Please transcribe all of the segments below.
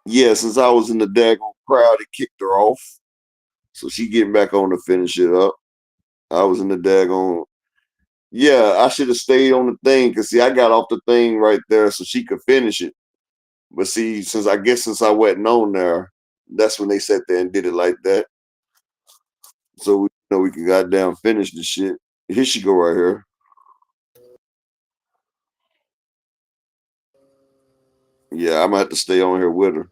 Yeah, since I was in the daggone crowd, it kicked her off. So she getting back on to finish it up. I was in the daggone. Yeah, I should have stayed on the thing because see, I got off the thing right there so she could finish it. But see, since I wasn't on there, that's when they sat there and did it like that. So we can goddamn finish the shit. Here she go right here. Yeah, I'm gonna have to stay on here with her.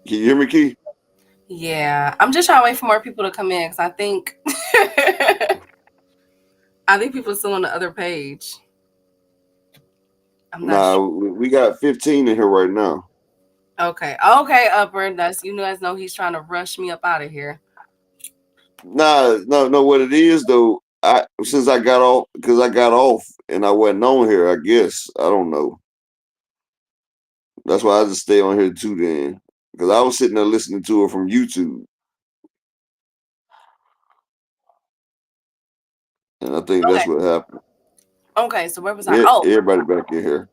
Can you hear me, Key? Yeah, I'm just trying to wait for more people to come in because I think I think people are still on the other page. I'm not Nah, sure. we got 15 in here right now. Okay, okay, Upward. That's you guys know he's trying to rush me up out of here. Nah, no, no. What it is though, I since I got off because I got off and I wasn't on here. I guess I don't know. That's why I just stay on here too. Then because I was sitting there listening to her from YouTube, and I think Okay, that's what happened. okay. So where was I? Yeah, Oh, everybody back in here.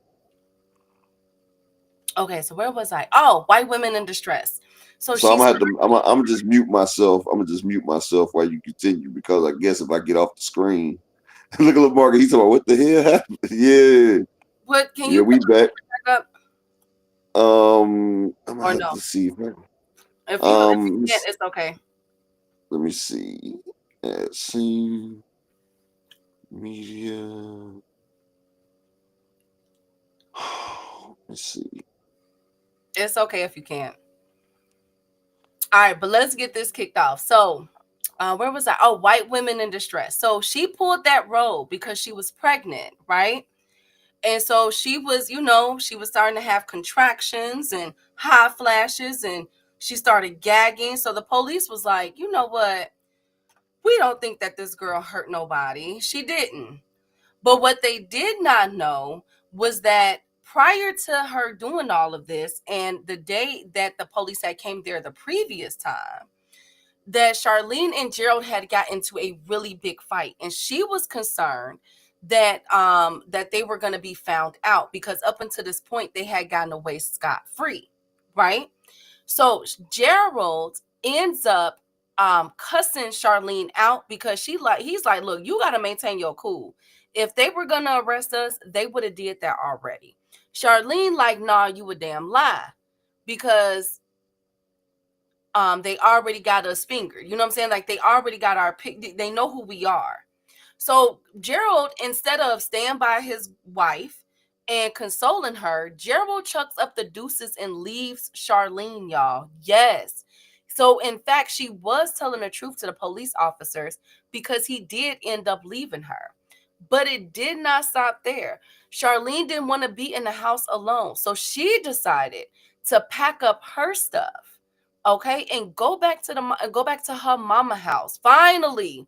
okay. So where was I? Oh, white women in distress. So So I'm she's gonna have to. I'm gonna just mute myself. I'm gonna just mute myself while you continue because I guess if I get off the screen, look at Mark. He's talking about what the hell happened. Yeah, what? Can yeah, you put we back. it back up I'm gonna or have no? to see. If you Um, can't, it's okay. let me see. Scene media. Let's see. It's okay if you can't. All right, but let's get this kicked off. So, where was I? Oh, white women in distress. So she pulled that role because she was pregnant, right? And so she was, she was starting to have contractions and hot flashes, and she started gagging. So the police was like, you know what? We don't think that this girl hurt nobody. She didn't. But what they did not know was that prior to her doing all of this and the day that the police had came there the previous time, that Charlene and Gerald had got into a really big fight, and she was concerned that they were going to be found out because up until this point they had gotten away scot free, right? So Gerald ends up cussing Charlene out because he's like, look, you got to maintain your cool. If they were gonna arrest us, they would have did that already. Charlene like, nah, you a damn lie, because they already got us fingered. You know what I'm saying? Like they already got our pick. They know who we are. So Gerald, instead of staying by his wife and consoling her, Gerald chucks up the deuces and leaves Charlene, y'all. Yes. So in fact, she was telling the truth to the police officers because he did end up leaving her. But it did not stop there. Charlene didn't want to be in the house alone. So she decided to pack up her stuff, okay, and go back to her mama house. Finally,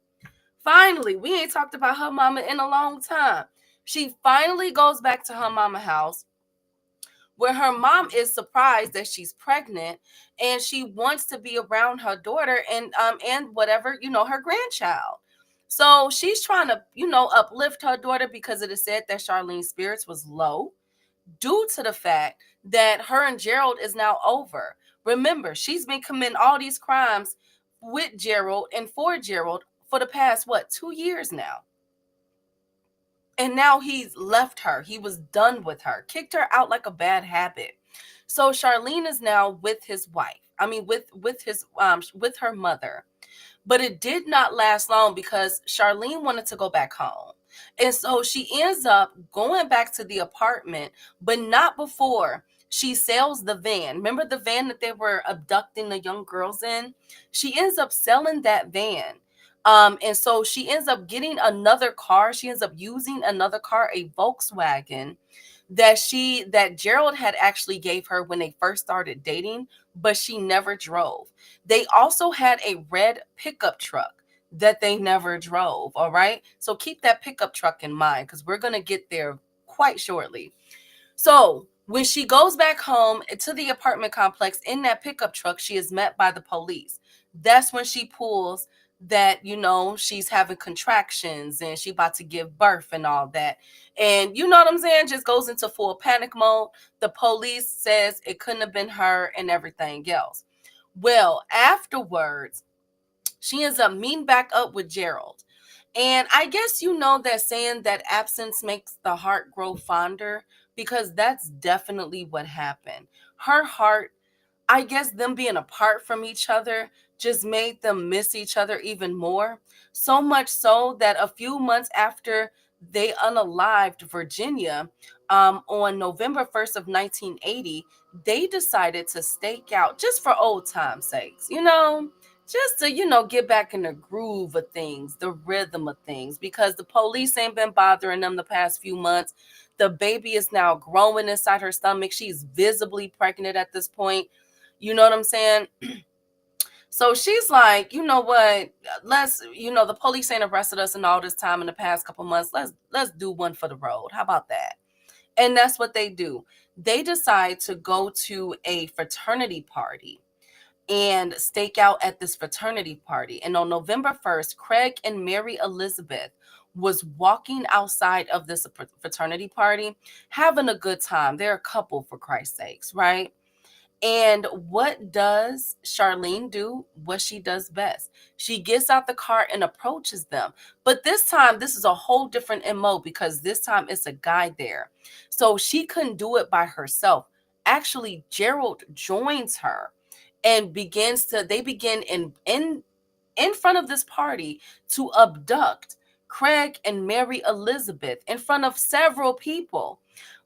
we ain't talked about her mama in a long time. She finally goes back to her mama house where her mom is surprised that she's pregnant and she wants to be around her daughter and whatever, her grandchild. So she's trying to, uplift her daughter because it is said that Charlene's spirits was low due to the fact that her and Gerald is now over. Remember, she's been committing all these crimes with Gerald and for Gerald for the past, what, 2 years now. And now he's left her. He was done with her, kicked her out like a bad habit. So Charlene is now with his wife. I mean, with her mother. But it did not last long because Charlene wanted to go back home. And so she ends up going back to the apartment, but not before she sells the van. Remember the van that they were abducting the young girls in? She ends up selling that van. And so she ends up getting another car. She ends up using another car, a Volkswagen that Gerald had actually gave her when they first started dating, but she never drove. They also had a red pickup truck that they never drove. All right. So keep that pickup truck in mind because we're going to get there quite shortly. So when she goes back home to the apartment complex in that pickup truck, she is met by the police. That's when she pulls that, you know, she's having contractions and she about to give birth and all that. And you know what I'm saying? Just goes into full panic mode. The police says it couldn't have been her and everything else. Well, afterwards, she ends up meeting back up with Gerald. And I guess you know that saying that absence makes the heart grow fonder, because that's definitely what happened. Her heart, I guess them being apart from each other just made them miss each other even more. So much so that a few months after they unalived Virginia, on November 1st of 1980, they decided to stake out just for old time's sakes, you know, just to, you know, get back in the groove of things, the rhythm of things, because the police ain't been bothering them the past few months. The baby is now growing inside her stomach. She's visibly pregnant at this point. You know what I'm saying? So she's like, you know what? Let's, you know, the police ain't arrested us in all this time in the past couple months. Let's do one for the road. How about that? And that's what they do. They decide to go to a fraternity party and stake out at this fraternity party. And on November 1st, Craig and Mary Elizabeth was walking outside of this fraternity party, having a good time. They're a couple, for Christ's sakes, right? And what does Charlene do? What she does best. She gets out the car and approaches them. But this time, this is a whole different MO, because this time it's a guy there. So she couldn't do it by herself. Actually, Gerald joins her and they begin in front of this party to abduct Craig and Mary Elizabeth in front of several people.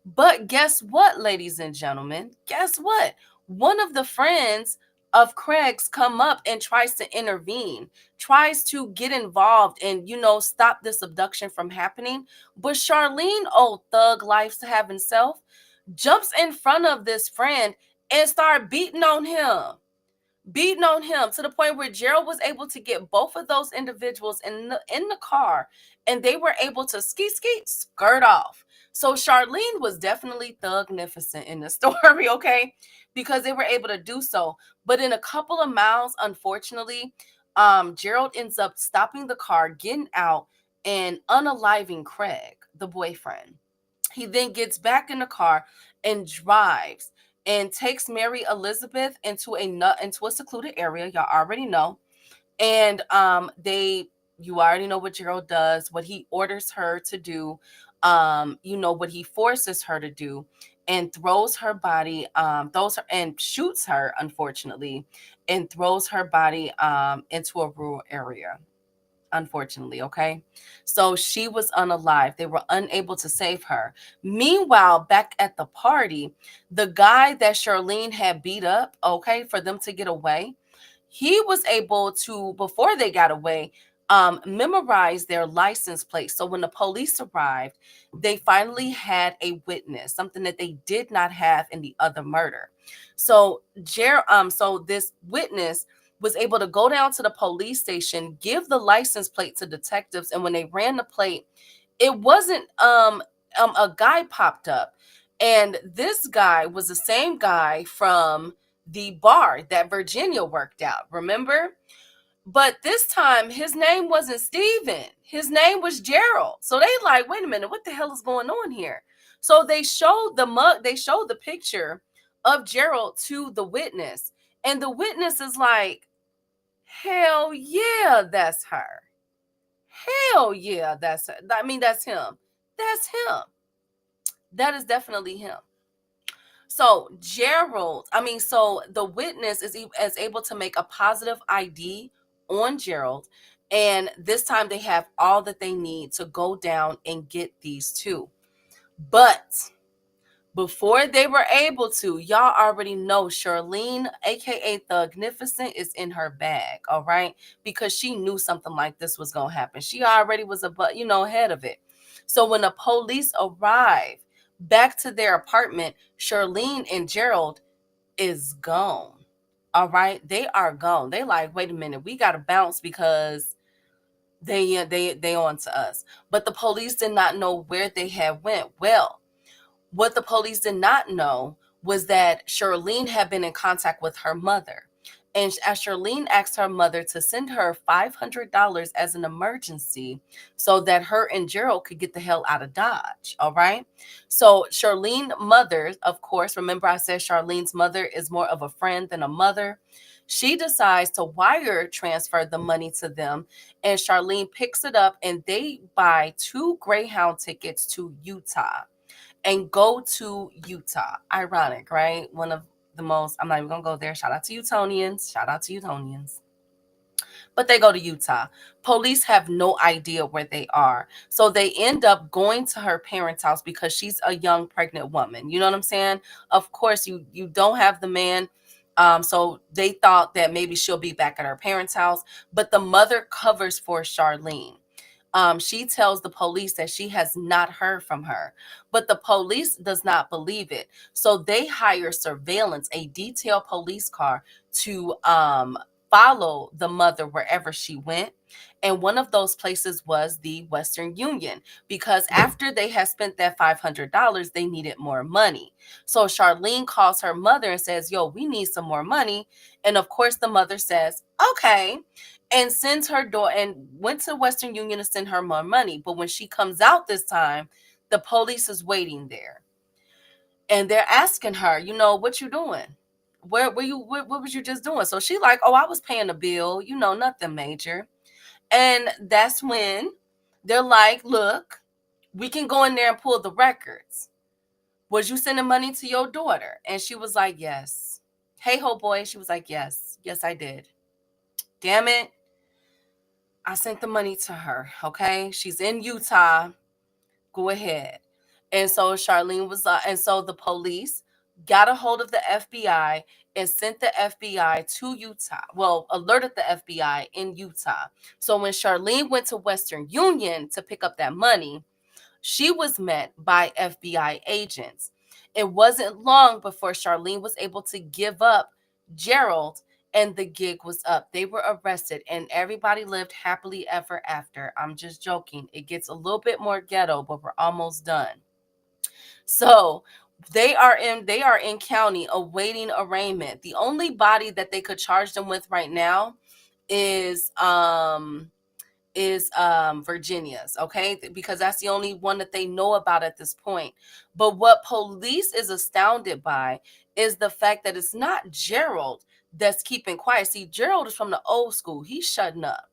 But guess what, ladies and gentlemen? Guess what? One of the friends of Craig's come up and tries to intervene, tries to get involved and, you know, stop this abduction from happening. But Charlene, old thug life to have himself, jumps in front of this friend and start beating on him to the point where Gerald was able to get both of those individuals in the car, and they were able to skirt off. So Charlene was definitely thugnificent in the story, okay, because they were able to do so. But in a couple of miles, unfortunately, Gerald ends up stopping the car, getting out, and unaliving Craig, the boyfriend. He then gets back in the car and drives and takes Mary Elizabeth into a secluded area. Y'all already know. And you already know what Gerald does, what he orders her to do, you know, what he forces her to do, and throws her and shoots her, unfortunately, and throws her body into a rural area. Unfortunately, okay? So she was unalive. They were unable to save her. Meanwhile, back at the party, the guy that Charlene had beat up, okay, for them to get away, he was able to, before they got away, memorize their license plate. So when the police arrived, they finally had a witness, something that they did not have in the other murder. So so this witness was able to go down to the police station, give the license plate to detectives, and when they ran the plate, it wasn't a guy popped up. And this guy was the same guy from the bar that Virginia worked out, remember? But this time his name wasn't Steven. His name was Gerald. So they like, wait a minute, what the hell is going on here? So they showed the picture of Gerald to the witness. And the witness is like, hell yeah, that's her. Hell yeah, that's her. I mean, that's him. That's him. That is definitely him. So so the witness is able to make a positive ID on Gerald. And this time they have all that they need to go down and get these two. But before they were able to, y'all already know Charlene, aka Thugnificent, is in her bag, all right? Because she knew something like this was gonna happen. She already was ahead of it. So when the police arrive back to their apartment, Charlene and Gerald is gone. All right, they are gone. They like, wait a minute, we gotta bounce because they on to us. But the police did not know where they had went. Well, what the police did not know was that Charlene had been in contact with her mother. And as Charlene asked her mother to send her $500 as an emergency so that her and Gerald could get the hell out of Dodge. All right. So Charlene's mother, of course, remember I said Charlene's mother is more of a friend than a mother. She decides to wire transfer the money to them, and Charlene picks it up and they buy 2 Greyhound tickets to Utah and go to Utah. Ironic, right? One of the most, I'm not even gonna go there. Shout out to Utonians. Shout out to Utonians. But they go to Utah. Police have no idea where they are. So they end up going to her parents' house because she's a young pregnant woman. You know what I'm saying? Of course, you don't have the man. So they thought that maybe she'll be back at her parents' house, but the mother covers for Charlene. She tells the police that she has not heard from her, but the police does not believe it. So they hire surveillance, a detailed police car to follow the mother wherever she went. And one of those places was the Western Union, because after they had spent that $500, they needed more money. So Charlene calls her mother and says, yo, we need some more money. And of course, the mother says, okay, and sends her daughter and went to Western Union to send her more money. But when she comes out this time, the police is waiting there. And they're asking her, you know, what you doing? Where were you? What was you just doing? So she like, oh, I was paying a bill, you know, nothing major. And that's when they're like, look, we can go in there and pull the records. Was you sending money to your daughter? And she was like, yes. Hey ho boy. She was like, yes, I did. Damn it. I sent the money to her. Okay. She's in Utah. Go ahead. And so Charlene was, and so the police got a hold of the FBI and sent the FBI to Utah. Well, alerted the FBI in Utah. So when Charlene went to Western Union to pick up that money, she was met by FBI agents. It wasn't long before Charlene was able to give up Gerald, and the gig was up. They were arrested and everybody lived happily ever after. I'm just joking. It gets a little bit more ghetto, but we're almost done. So they are in county awaiting arraignment. The only body that they could charge them with right now is Virginia's, okay? Because that's the only one that they know about at this point. But what police is astounded by is the fact that it's not Gerald that's keeping quiet. See, Gerald is from the old school. He's shutting up.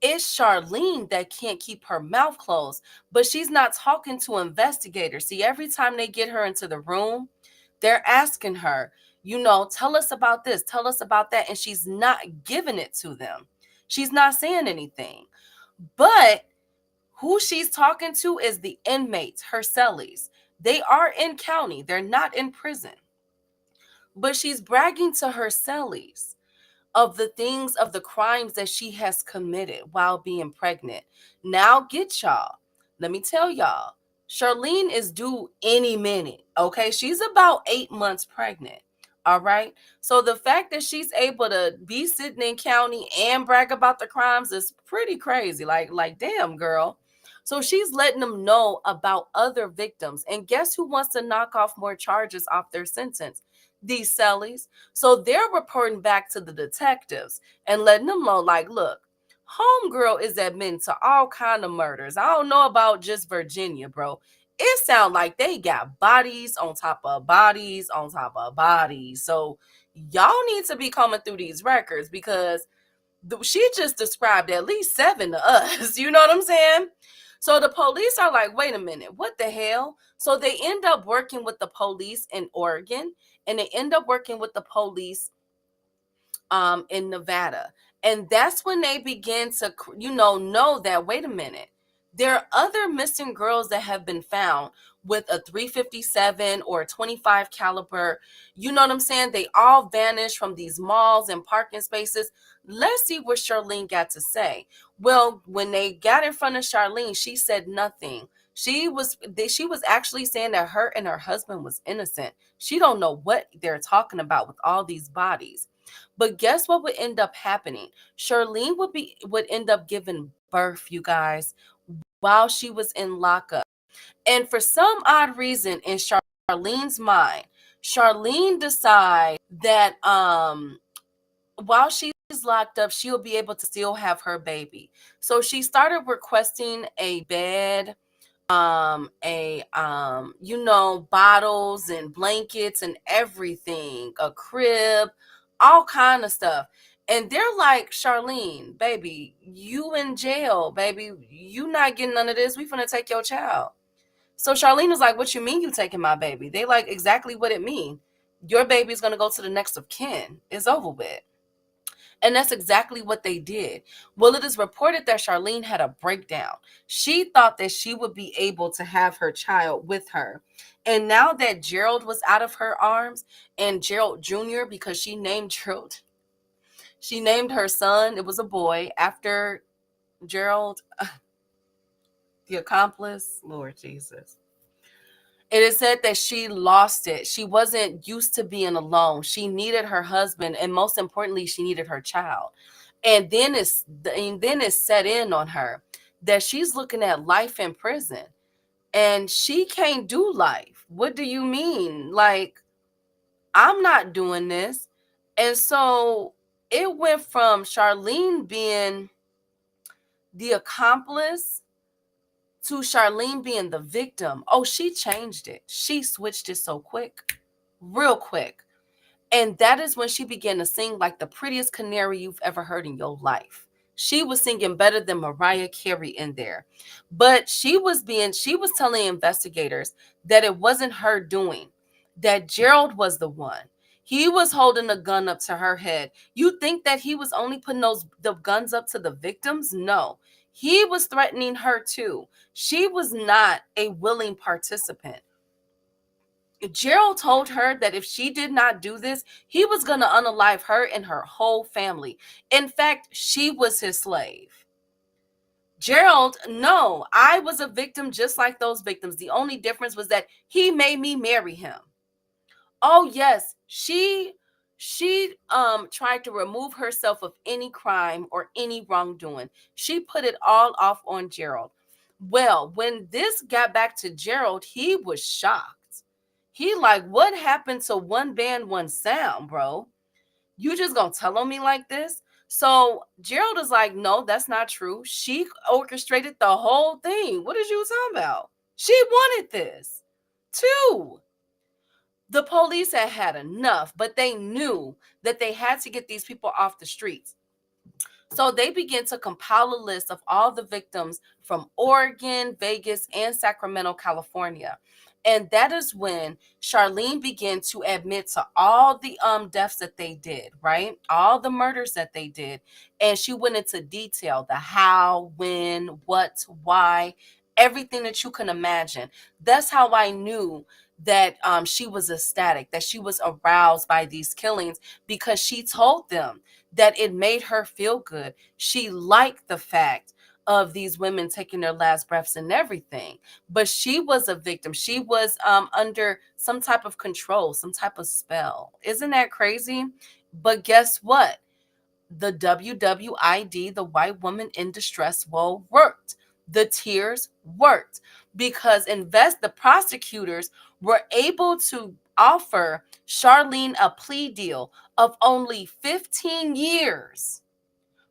It's Charlene that can't keep her mouth closed, but she's not talking to investigators. See, every time they get her into the room, they're asking her, you know, tell us about this, tell us about that. And she's not giving it to them. She's not saying anything. But who she's talking to is the inmates, her cellies. They are in county. They're not in prison. But she's bragging to her cellies of the things, of the crimes that she has committed while being pregnant. Now get y'all. Let me tell y'all. Charlene is due any minute. Okay. She's about 8 months pregnant. All right. So the fact that she's able to be sitting in county and brag about the crimes is pretty crazy. Like, damn, girl. So she's letting them know about other victims. And guess who wants to knock off more charges off their sentence? These cellies. So they're reporting back to the detectives and letting them know, like, look, homegirl is admitting to all kind of murders. I don't know about just Virginia, bro. It sounds like they got bodies on top of bodies on top of bodies. So y'all need to be coming through these records, because she just described at least 7 to us. You know what I'm saying? So the police are like, wait a minute, what the hell? So they end up working with the police in Oregon, and they end up working with the police in Nevada. And that's when they begin to, know that, wait a minute, there are other missing girls that have been found with a 357 or a 25 caliber. You know what I'm saying? They all vanished from these malls and parking spaces. Let's see what Charlene got to say. Well, when they got in front of Charlene, she said nothing. She was actually saying that her and her husband was innocent. She don't know what they're talking about with all these bodies. But guess what would end up happening? Charlene would end up giving birth, you guys, while she was in lockup. And for some odd reason in Charlene's mind, Charlene decided that while she's locked up, she'll be able to still have her baby. So she started requesting a bed, bottles and blankets and everything, a crib, all kind of stuff. And they're like, Charlene, baby, you in jail, baby, you not getting none of this. We finna take your child. So Charlene was like, what you mean you taking my baby? They like, exactly what it mean. Your baby's gonna go to the next of kin. It's over with. And that's exactly what they did. Well, it is reported that Charlene had a breakdown. She thought that she would be able to have her child with her. And now that Gerald was out of her arms, and Gerald Jr., because she named her son, it was a boy, after Gerald, the accomplice, Lord Jesus. It is said that she lost it. She wasn't used to being alone. She needed her husband, and most importantly, she needed her child. And then it's set in on her that she's looking at life in prison, and she can't do life. What do you mean? Like, I'm not doing this. And so it went from Charlene being the accomplice to Charlene being the victim. Oh, she changed it. She switched it so quick, real quick. And that is when she began to sing like the prettiest canary you've ever heard in your life. She was singing better than Mariah Carey in there. But she was telling investigators that it wasn't her doing, that Gerald was the one. He was holding a gun up to her head. You think that he was only putting the guns up to the victims? No. He was threatening her too. She was not a willing participant. Gerald told her that if she did not do this, he was going to unalive her and her whole family. In fact, she was his slave. Gerald, no, I was a victim just like those victims. The only difference was that he made me marry him. Oh yes, she tried to remove herself of any crime or any wrongdoing. She put it all off on Gerald. Well, when this got back to Gerald, he was shocked. He like, what happened to one band, one sound, bro? You just gonna tell on me like this? So Gerald is like, no, that's not true. She orchestrated the whole thing. What is you talking about? She wanted this too. The police had enough, but they knew that they had to get these people off the streets. So they began to compile a list of all the victims from Oregon, Vegas, and Sacramento, California. And that is when Charlene began to admit to all the deaths that they did, right? All the murders that they did. And she went into detail, the how, when, what, why, everything that you can imagine. That's how I knew that she was ecstatic, that she was aroused by these killings, because she told them that it made her feel good. She liked the fact of these women taking their last breaths and everything. But she was a victim. She was under some type of control, some type of spell. Isn't that crazy? But guess what? The WWID, the White Woman in Distress, worked. The tears worked, because the prosecutors were able to offer Charlene a plea deal of only 15 years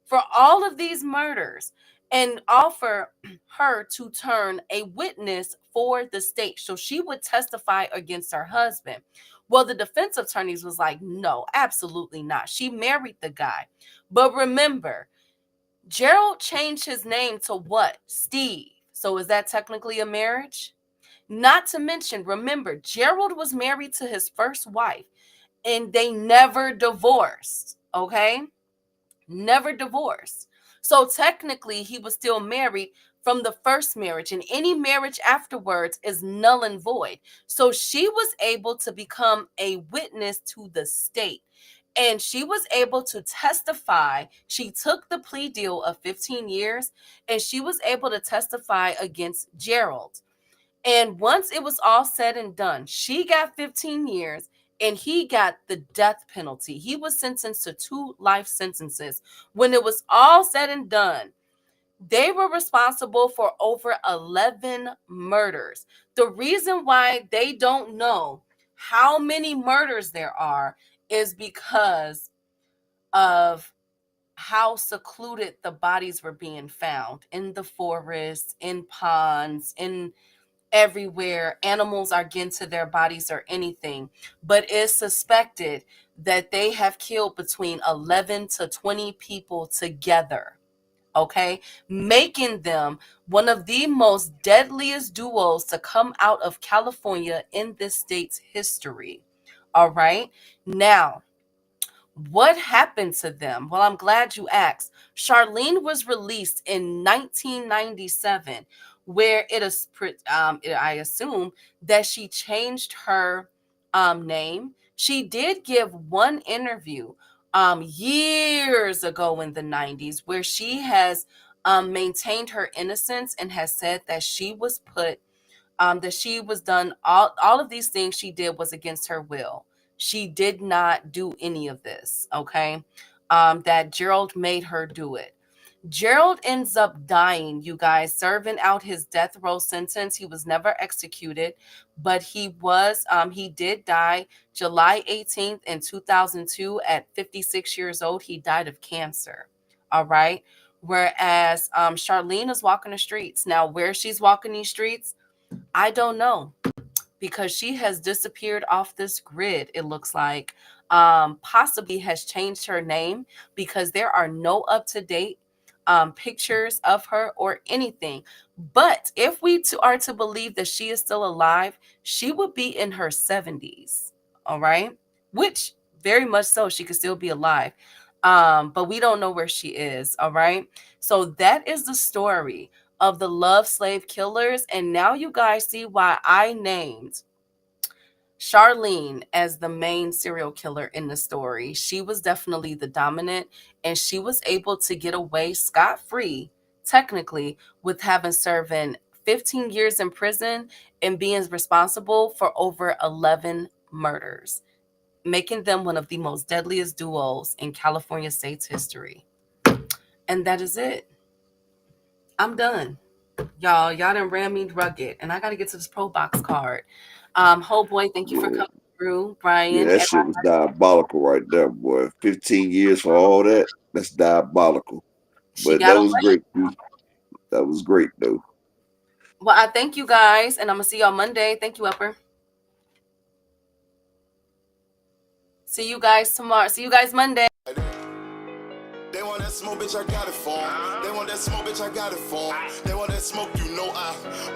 for all of these murders, and offer her to turn a witness for the state so she would testify against her husband. Well, the defense attorneys was like, no, absolutely not. She married the guy. But remember, Gerald changed his name to what? Steve. So is that technically a marriage? Not to mention, remember, Gerald was married to his first wife and they never divorced. Okay? Never divorced. So technically, he was still married from the first marriage, and any marriage afterwards is null and void. So she was able to become a witness to the state, and she was able to testify. She took the plea deal of 15 years, and she was able to testify against Gerald. And once it was all said and done, she got 15 years and he got the death penalty. He was sentenced to 2 life sentences. When it was all said and done, they were responsible for over 11 murders. The reason why they don't know how many murders there are is because of how secluded the bodies were being found in the forests, in ponds, in everywhere. Animals are getting to their bodies or anything, but it's suspected that they have killed between 11 to 20 people together. Okay, making them one of the most deadliest duos to come out of California in this state's history. All right, now what happened to them? Well, I'm glad you asked. Charlene was released in 1997, where it is, I assume that she changed her name. She did give one interview years ago in the 90s where she has maintained her innocence and has said that she was put that she was done all of these things she did was against her will. She did not do any of this, okay? That Gerald made her do it. Gerald ends up dying, you guys, serving out his death row sentence. He was never executed, but he did die July 18th in 2002 at 56 years old. He died of cancer. All right. Whereas Charlene is walking the streets. Now, where she's walking these streets, I don't know, because she has disappeared off this grid, it looks like. Possibly has changed her name because there are no up-to-date pictures of her or anything. But if we are to believe that she is still alive, she would be in her 70s. All right. Which very much so, she could still be alive. But we don't know where she is. All right. So that is the story of the Love Slave Killers. And now you guys see why I named Charlene as the main serial killer in the story. She was definitely the dominant, and she was able to get away scot-free, technically, with having serving 15 years in prison and being responsible for over 11 murders, making them one of the most deadliest duos in California state's history. And that is it. I'm done. Y'all done ran me rugged, and I got to get to this Pro Box card. Whole boy, thank you for coming through, Brian. Yeah, that shit was diabolical right there, boy. 15 years for all that. That's diabolical. But that was great. That was great, though. Well, I thank you guys, and I'm going to see y'all Monday. Thank you, Upper. See you guys tomorrow. See you guys Monday. They want that smoke, bitch, I got it for 'em. They want that smoke, bitch, I got it for 'em. They want that smoke, you know I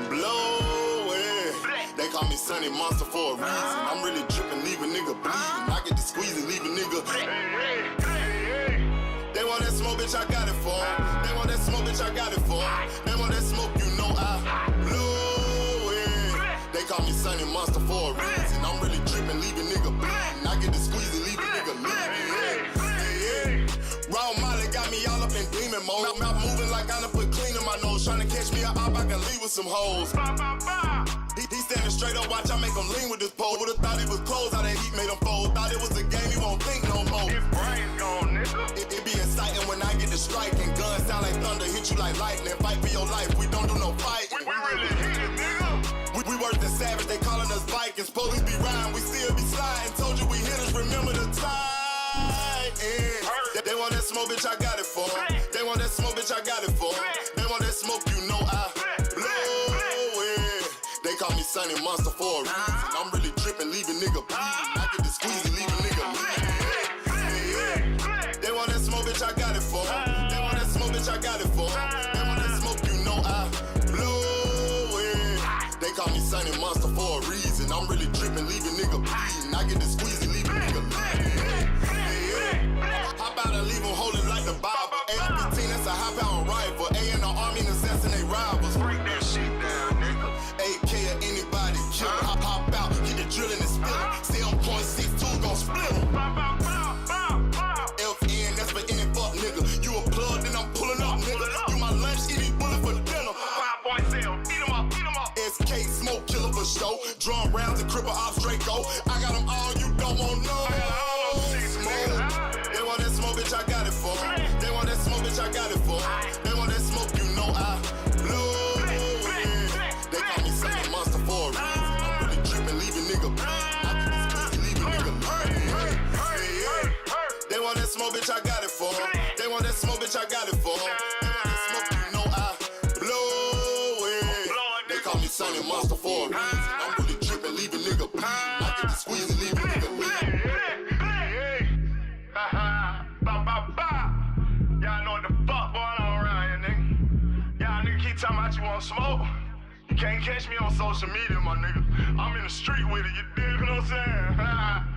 blow it. They call me Sunny Monster for a reason. I'm really dripping, leave a nigga bleeding. I get to squeeze and leave a nigga. They want that smoke, bitch, I got it for 'em. They want that smoke, bitch, I got it for 'em. They want that smoke, you know I blow it. They call me Sunny Monster for a reason. I'm really dripping, leave a nigga bleeding. I get to squeeze and leave a nigga leaving. Raw Molly got me all up in demon mode. Mouth moving like I done put clean in my nose. Trying to catch me a op, I can leave with some hoes. He standing straight up, watch I make him lean with this pole. Would've thought it was closed, how that heat made him fold. Thought it was a game, he won't think no more. His brain's gone, nigga. It be exciting when I get to strike. And guns sound like thunder, hit you like lightning. Fight for your life, we don't do no fight. We really hit it, nigga. We worse than savage, they calling us Vikings. Police be riding, we still be sliding. Told you we hitters, remember the time. They want that smoke, bitch, I got it for 'em. They want that smoke, bitch, I got it for 'em. They want that smoke, you know I blow it. They call me Sunny Monster for a reason. I'm really dripping, leaving nigga bleeding. I get to squeeze and leave a nigga leaving. They want that smoke, bitch, I got it for 'em. They want that smoke, bitch, I got it for 'em. They want that smoke, you know I blow it. They call me Sunny Monster for a reason. I'm really dripping, leaving nigga bleeding. I get to squeeze and leave a nigga leaving. How about I leave them holding like the Bible? AR-15, that's a high-power rifle. A in the army and assassinate rivals. Break that shit down, nigga. AK or anybody kill. Hop out, get the drilling and spilling. 7.62 gon' split em. FN, that's for any fuck nigga. You a plug, then I'm pulling up, nigga. You my lunch, eat these bullets for dinner. 5.0, eat 'em up. SK, smoke killer for show. Drum rounds and cripple off Draco. I got them all, you don't want no. They want that smoke, bitch, I got it for 'em. They want that smoke, bitch, I got it for 'em. They want that smoke, you know I blow it. They call me Sunny Monster for a reason. I'm really dripping, leaving nigga bleeding. I get this pussy, leaving nigga bleeding. They want that smoke, bitch, I got it. monster for a reason. I'm really tripping, leave a nigga bleeding. I get the squeeze and leave a nigga bleeding. Y'all know what the fuck going on around here, nigga. Y'all nigga keep talking about you want smoke. You can't catch me on social media, my nigga. I'm in the street with it, you dig what I'm saying?